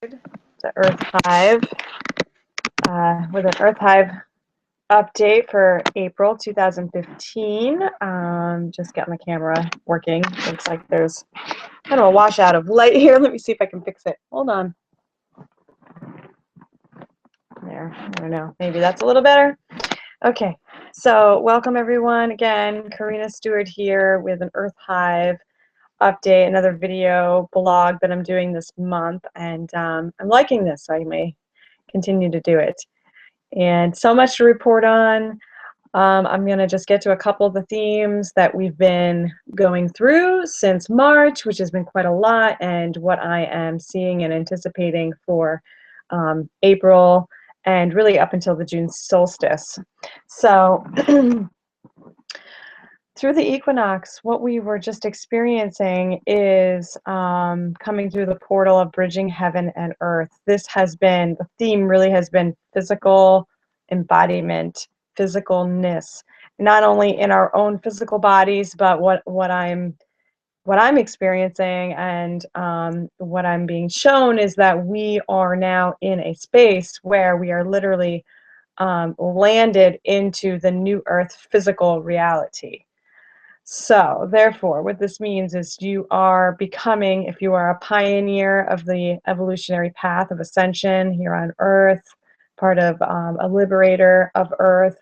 The Earth Hive with an Earth Hive update for April 2015. Just getting the camera working. Looks like there's kind of a washout of light here. Let me see if I can fix it. Hold on. There, I don't know. Maybe that's a little better. Okay, so welcome everyone. Again, Corrina Stewart here with an Earth Hive update, another video blog that I'm doing this month, and I'm liking this, so I may continue to do it. And so much to report on. I'm going to just get to a couple of the themes that we've been going through since March, which has been quite a lot, and what I am seeing and anticipating for April and really up until the June solstice. So through the equinox, what we were just experiencing is coming through the portal of bridging heaven and earth. This has been, the theme really has been physical embodiment, physicalness, not only in our own physical bodies, but what I'm experiencing and what I'm being shown is that we are now in a space where we are literally landed into the new earth physical reality. So therefore, what this means is you are becoming, if you are a pioneer of the evolutionary path of ascension here on Earth, part of a liberator of Earth,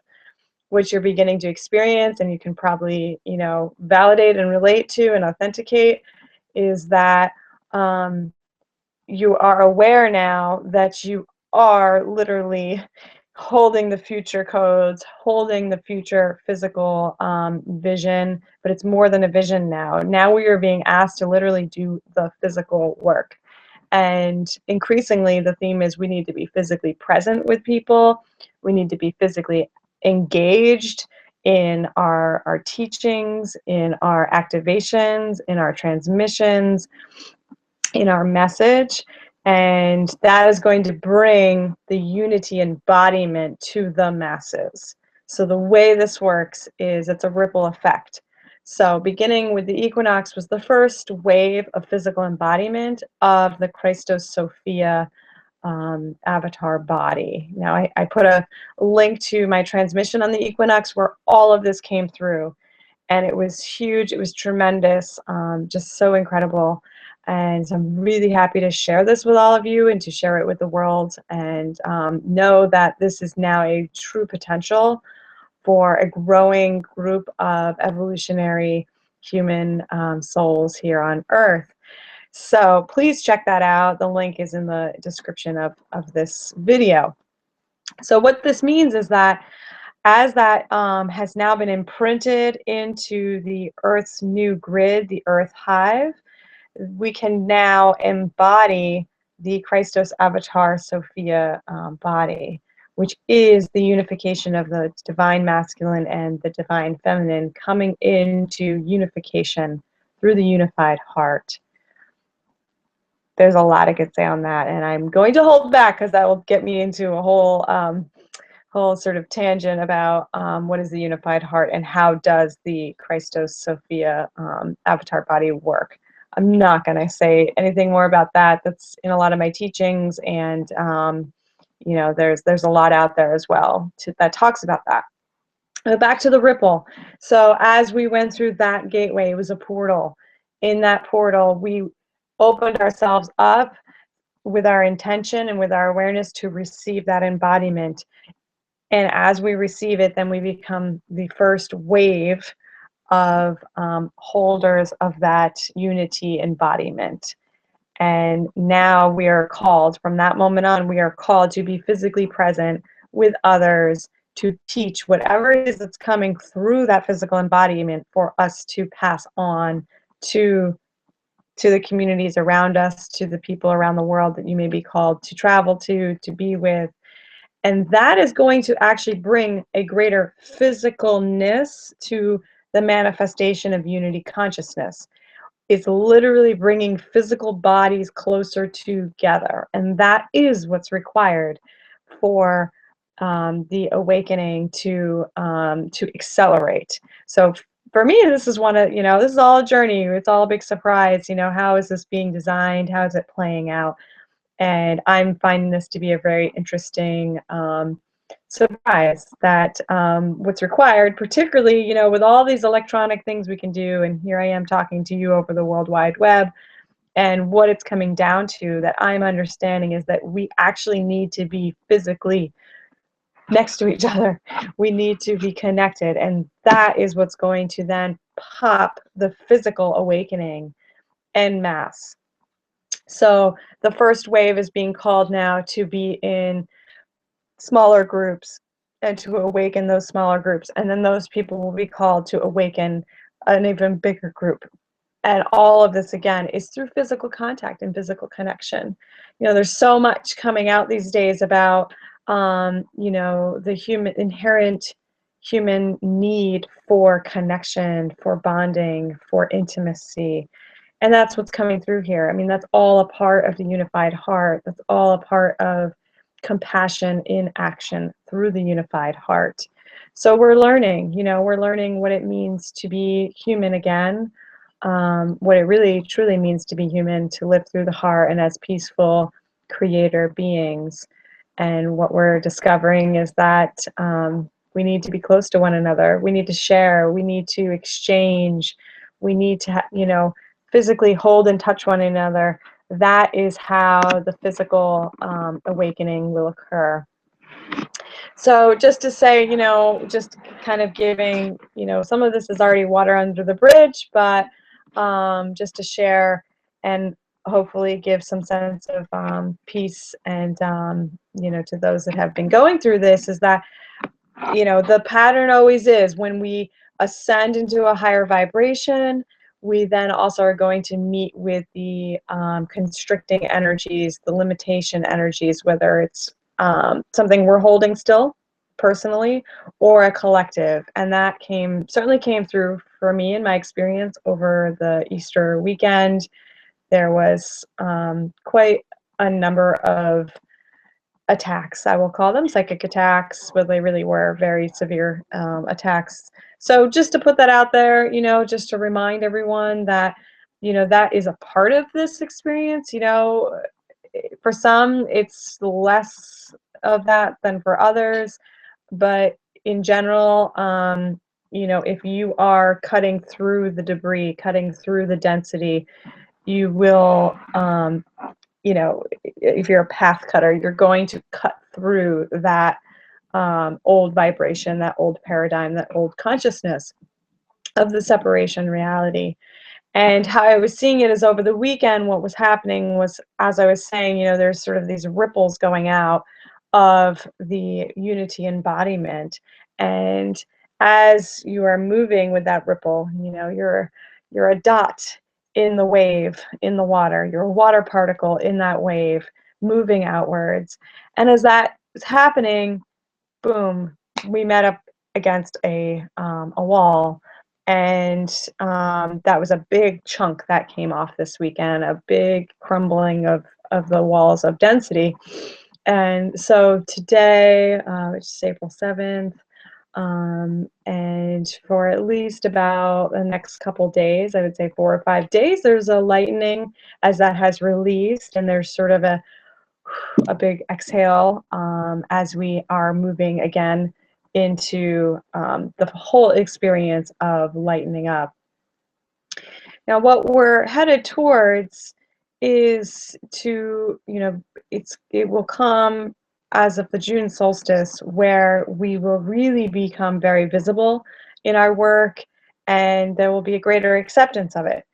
which you're beginning to experience, and you can probably, you know, validate and relate to and authenticate, is that you are aware now that you are literally holding the future codes, holding the future physical vision, but it's more than a vision now. Now we are being asked to literally do the physical work. And increasingly, the theme is we need to be physically present with people. We need to be physically engaged in our teachings, in our activations, in our transmissions, in our message. And that is going to bring the unity embodiment to the masses. So the way this works is it's a ripple effect. So beginning with the equinox was the first wave of physical embodiment of the Christos Sophia avatar body. Now I put a link to my transmission on the equinox where all of this came through. And it was huge, it was tremendous, just so incredible. And so I'm really happy to share this with all of you and to share it with the world and know that this is now a true potential for a growing group of evolutionary human souls here on Earth. So please check that out. The link is in the description of this video. So what this means is that as that has now been imprinted into the Earth's new grid, the Earth Hive, we can now embody the Christos Avatar Sophia body, which is the unification of the divine masculine and the divine feminine coming into unification through the unified heart. There's a lot I could say on that, and I'm going to hold back because that will get me into a whole sort of tangent about what is the unified heart and how does the Christos Sophia avatar body work. I'm not going to say anything more about that. That's in a lot of my teachings, and you know, there's a lot out there as well that talks about that. But back to the ripple. So as we went through that gateway, it was a portal. In that portal, we opened ourselves up with our intention and with our awareness to receive that embodiment. And as we receive it, then we become the first wave of holders of that unity embodiment. And now we are called, from that moment on, we are called to be physically present with others to teach whatever it is that's coming through that physical embodiment for us to pass on to the communities around us, to the people around the world that you may be called to travel to be with. And that is going to actually bring a greater physicalness to the manifestation of unity consciousness. It's literally bringing physical bodies closer together. And that is what's required for the awakening to accelerate. So for me, this is one of, you know, this is all a journey. It's all a big surprise. You know, how is this being designed? How is it playing out? And I'm finding this to be a very interesting surprise that what's required, particularly, you know, with all these electronic things we can do, and here I am talking to you over the World Wide Web, and what it's coming down to that I'm understanding is that we actually need to be physically next to each other. We need to be connected, and that is what's going to then pop the physical awakening en masse. So the first wave is being called now to be in smaller groups and to awaken those smaller groups, and then those people will be called to awaken an even bigger group. And all of this, again, is through physical contact and physical connection. You know, there's so much coming out these days about, you know, the inherent human need for connection, for bonding, for intimacy. And that's what's coming through here. I mean, that's all a part of the unified heart. That's all a part of compassion in action through the unified heart. So we're learning, you know, we're learning what it means to be human again, what it really truly means to be human, to live through the heart and as peaceful creator beings. And what we're discovering is that we need to be close to one another. We need to share. We need to exchange. We need to, you know, physically hold and touch one another. That is how the physical awakening will occur. So just to say, you know, just kind of giving, you know, some of this is already water under the bridge, but just to share and hopefully give some sense of peace and, you know, to those that have been going through this, is that, you know, the pattern always is when we ascend into a higher vibration, we then also are going to meet with the constricting energies, the limitation energies, whether it's something we're holding still personally or a collective. And that certainly came through for me in my experience over the Easter weekend. There was quite a number of attacks, I will call them psychic attacks, but they really were very severe attacks. So just to put that out there, you know, just to remind everyone that, you know, that is a part of this experience. You know, for some it's less of that than for others, but in general, you know, if you are cutting through the debris, cutting through the density, you will you know, if you're a path cutter, you're going to cut through that old vibration, that old paradigm, that old consciousness of the separation reality. And how I was seeing it is over the weekend, what was happening was, as I was saying, you know, there's sort of these ripples going out of the Unity embodiment. And as you are moving with that ripple, you know, you're a dot in the wave, in the water. You're a water particle in that wave, moving outwards. And as that is happening, boom, we met up against a wall. And that was a big chunk that came off this weekend, a big crumbling of the walls of density. And so today, which is April 7th, and for at least about the next couple days, I would say 4 or 5 days, there's a lightening as that has released, and there's sort of a big exhale as we are moving again into the whole experience of lightening up. Now, what we're headed towards is to, you know, it will come as of the June solstice, where we will really become very visible in our work, and there will be a greater acceptance of it,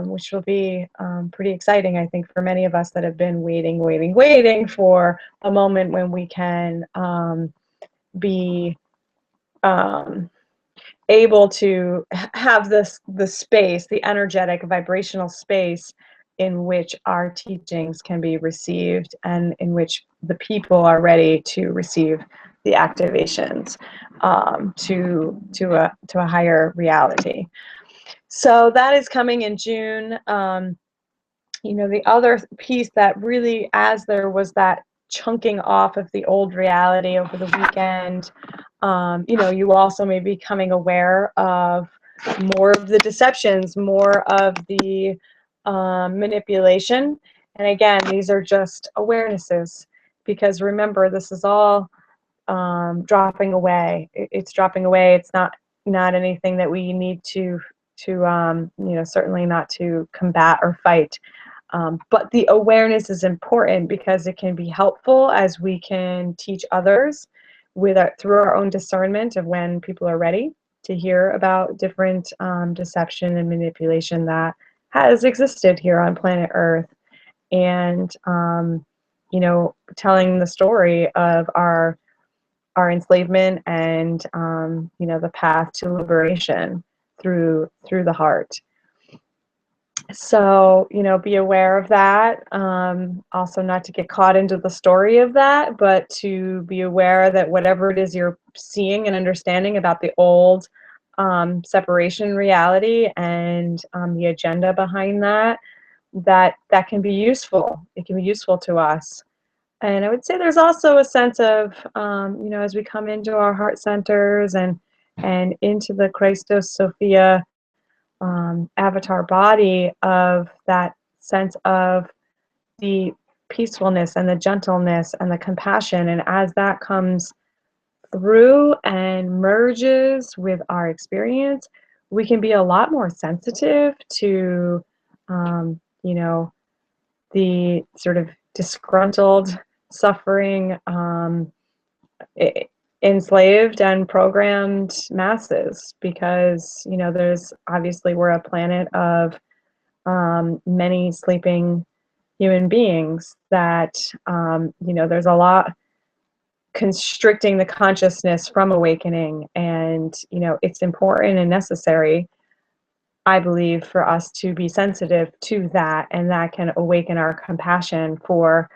which will be pretty exciting, I think, for many of us that have been waiting for a moment when we can be able to have the space, the energetic vibrational space in which our teachings can be received, and in which the people are ready to receive the activations to a higher reality. So that is coming in June. You know, the other piece that really, as there was that chunking off of the old reality over the weekend, you know, you also may be becoming aware of more of the deceptions, more of the manipulation, And again, these are just awarenesses, because remember, this is all dropping away. It's dropping away. It's not anything that we need to certainly not to combat or fight. But the awareness is important because it can be helpful as we can teach others through our own discernment of when people are ready to hear about different deception and manipulation that has existed here on planet Earth. And telling the story of our enslavement and the path to liberation through the heart. So be aware of that. Also, not to get caught into the story of that, but to be aware that whatever it is you're seeing and understanding about the old separation reality and the agenda behind that can be useful. It can be useful to us. And I would say there's also a sense of, as we come into our heart centers and into the Christos Sophia avatar body, of that sense of the peacefulness and the gentleness and the compassion. And as that comes through and merges with our experience, we can be a lot more sensitive to, the sort of disgruntled, suffering, enslaved and programmed masses, because there's obviously, we're a planet of many sleeping human beings that there's a lot constricting the consciousness from awakening. And it's important and necessary, I believe, for us to be sensitive to that, and that can awaken our compassion for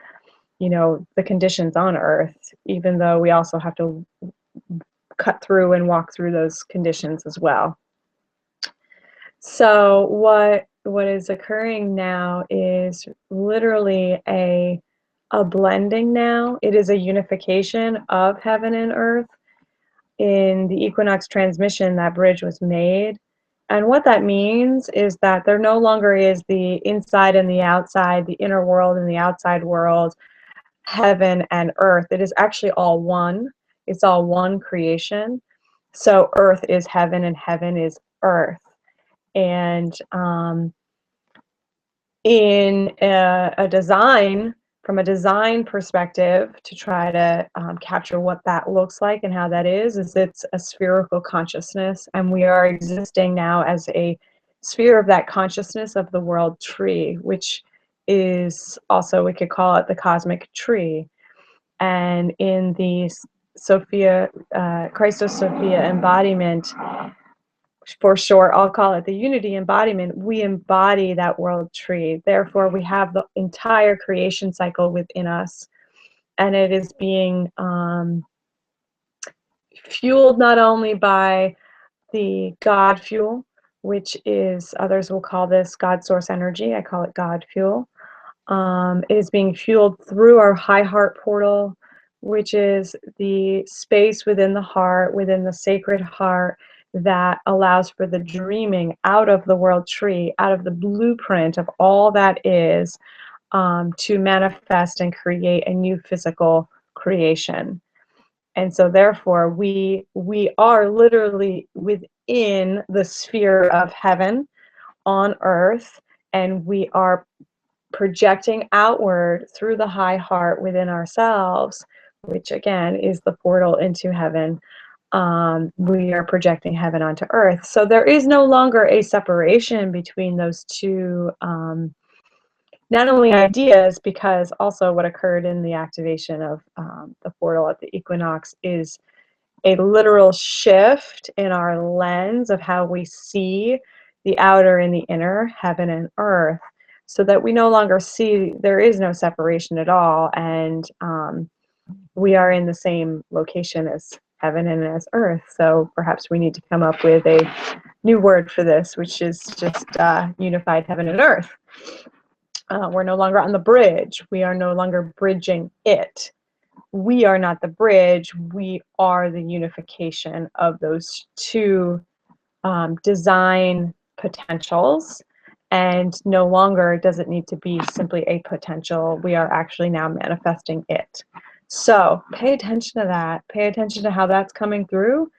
the conditions on Earth, even though we also have to cut through and walk through those conditions as well. So what is occurring now is literally a blending now. It is a unification of heaven and earth. In the Equinox transmission, that bridge was made. And what that means is that there no longer is the inside and the outside, the inner world and the outside world, heaven and earth. It is actually all one. It's all one creation. So earth is heaven and heaven is earth. And in a design, from a design perspective, to try to capture what that looks like and how that is it's a spherical consciousness, and we are existing now as a sphere of that consciousness of the world tree, which is also, we could call it the cosmic tree. And in the Sophia, Christos Sophia embodiment, for short, I'll call it the Unity Embodiment, we embody that world tree. Therefore, we have the entire creation cycle within us, and it is being fueled not only by the God fuel, which is, others will call this God source energy, I call it God fuel. It is being fueled through our high heart portal, which is the space within the heart, within the sacred heart, that allows for the dreaming out of the world tree, out of the blueprint of all that is, to manifest and create a new physical creation. And so therefore we are literally within the sphere of heaven on earth, and we are projecting outward through the high heart within ourselves, which again is the portal into heaven. We are projecting heaven onto earth. So there is no longer a separation between those two, not only ideas, because also what occurred in the activation of the portal at the equinox is a literal shift in our lens of how we see the outer and the inner, heaven and earth, so that we no longer see, there is no separation at all, and we are in the same location as heaven and as earth. So perhaps we need to come up with a new word for this, which is just unified heaven and earth. We're no longer on the bridge. We are no longer bridging it. We are not the bridge. We are the unification of those two design potentials. And no longer does it need to be simply a potential. We are actually now manifesting it. So pay attention to that. Pay attention to how that's coming through,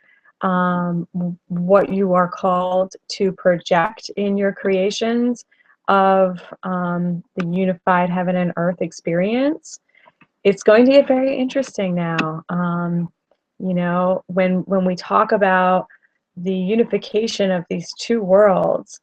what you are called to project in your creations of the unified heaven and earth experience. It's going to get very interesting now. You know, when we talk about the unification of these two worlds,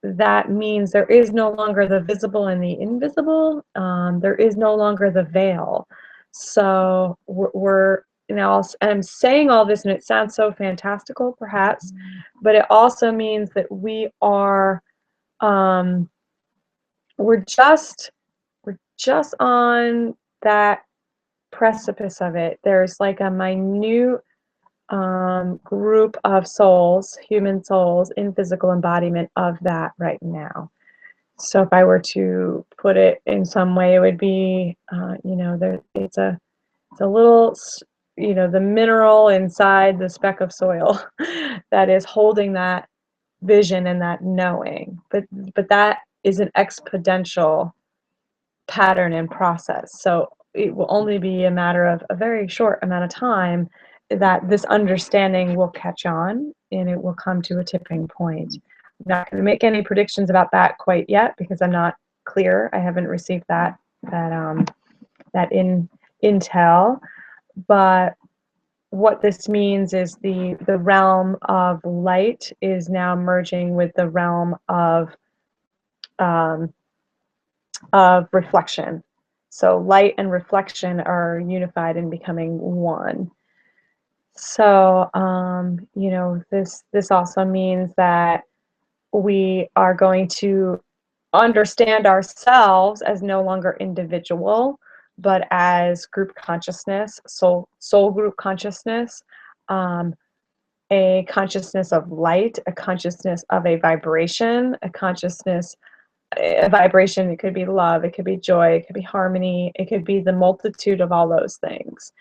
that means there is no longer the visible and the invisible. There is no longer the veil. So we're you know, I'm saying all this and it sounds so fantastical, perhaps, but it also means that we are, we're just on that precipice of it. There's like a minute group of souls, human souls, in physical embodiment of that right now. So if I were to put it in some way, it would be, you know, it's a little, you know, the mineral inside the speck of soil that is holding that vision and that knowing. But that is an exponential pattern and process. So it will only be a matter of a very short amount of time that this understanding will catch on and it will come to a tipping point. I'm not going to make any predictions about that quite yet because I'm not clear. I haven't received that intel. But what this means is the realm of light is now merging with the realm of reflection. So light and reflection are unified and becoming one. So you know, this also means that we are going to understand ourselves as no longer individual, but as group consciousness, soul group consciousness, a consciousness of light, a consciousness of a vibration, a vibration. It could be love, it could be joy, it could be harmony, it could be the multitude of all those things.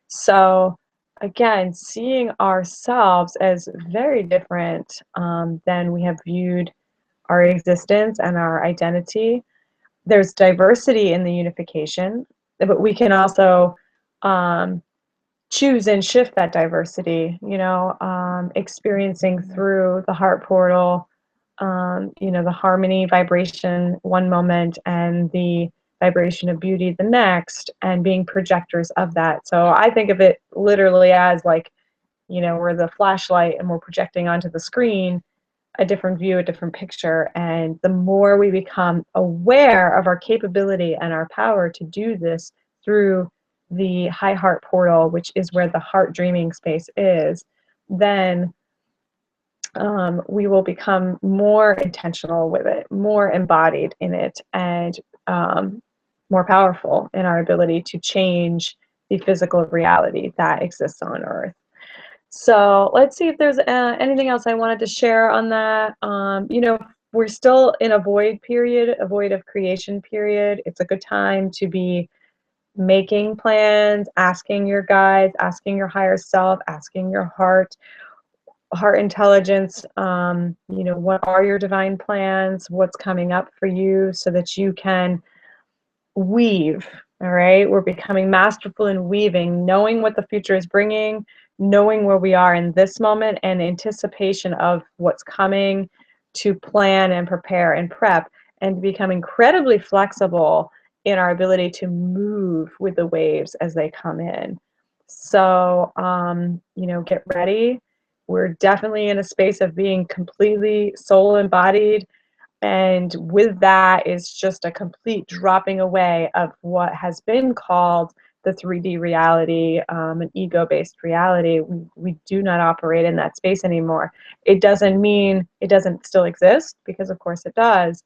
So again, seeing ourselves as very different than we have viewed our existence and our identity. There's diversity in the unification, but we can also choose and shift that diversity, you know, experiencing through the heart portal, you know, the harmony vibration one moment and the vibration of beauty the next, and being projectors of that. So I think of it literally as like, you know, we're the flashlight and we're projecting onto the screen a different view, a different picture. And the more we become aware of our capability and our power to do this through the high heart portal, which is where the heart dreaming space is, then we will become more intentional with it, more embodied in it, and more powerful in our ability to change the physical reality that exists on Earth. So let's see if there's anything else I wanted to share on that. You know, we're still in a void period, a void of creation period. It's a good time to be making plans, asking your guides, asking your higher self, asking your heart intelligence, you know, what are your divine plans, what's coming up for you, so that you can weave. All right, we're becoming masterful in weaving, knowing what the future is bringing, knowing where we are in this moment, and anticipation of what's coming, to plan and prepare and prep, and become incredibly flexible in our ability to move with the waves as they come in. So you know, get ready. We're definitely in a space of being completely soul embodied, and with that is just a complete dropping away of what has been called the 3D reality, an ego-based reality. We do not operate in that space anymore. It doesn't mean it doesn't still exist, because of course it does,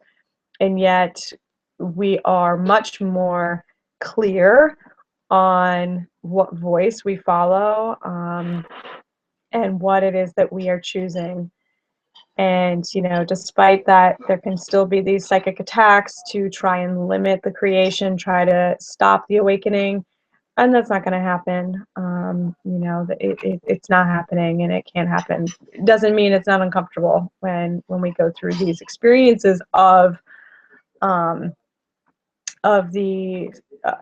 and yet we are much more clear on what voice we follow, and what it is that we are choosing. And, you know, despite that, there can still be these psychic attacks to try and limit the creation, try to stop the awakening. And that's not going to happen. You know, it's not happening, and it can't happen. It doesn't mean it's not uncomfortable when we go through these experiences um, of the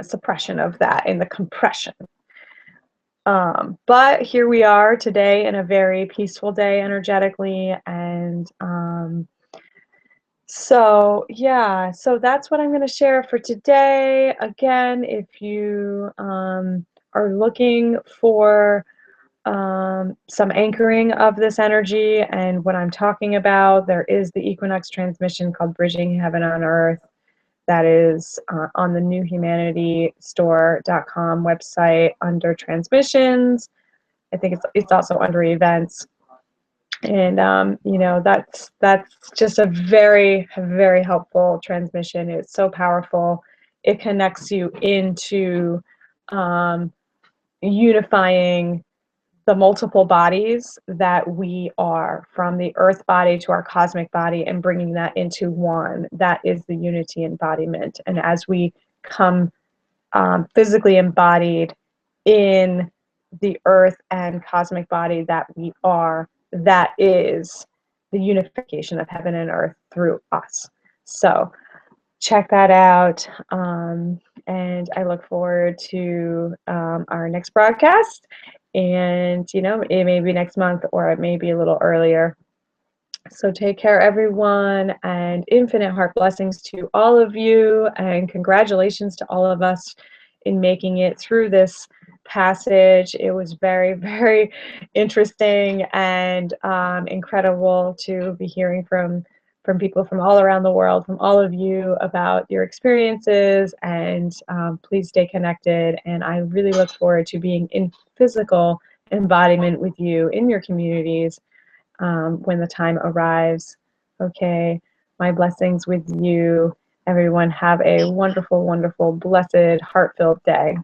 suppression of that and the compression. But here we are today in a very peaceful day energetically, and so yeah, so that's what I'm going to share for today. Again, if you are looking for some anchoring of this energy and what I'm talking about, there is the Equinox transmission called Bridging Heaven on Earth that is on the newhumanitystore.com website under transmissions. I think it's also under events. And you know, that's just a very, very helpful transmission. It's so powerful. It connects you into unifying the multiple bodies that we are, from the earth body to our cosmic body, and bringing that into one. That is the unity embodiment. And as we come physically embodied in the earth and cosmic body that we are, that is the unification of heaven and earth through us. So check that out. And I look forward to our next broadcast. And, you know, it may be next month or it may be a little earlier. So take care, everyone, and infinite heart blessings to all of you. And congratulations to all of us in making it through this passage. It was very, very interesting and incredible to be hearing from people from all around the world, from all of you, about your experiences. And please stay connected. And I really look forward to being in physical embodiment with you in your communities when the time arrives. Okay, my blessings with you. Everyone have a wonderful, wonderful, blessed, heart-filled day.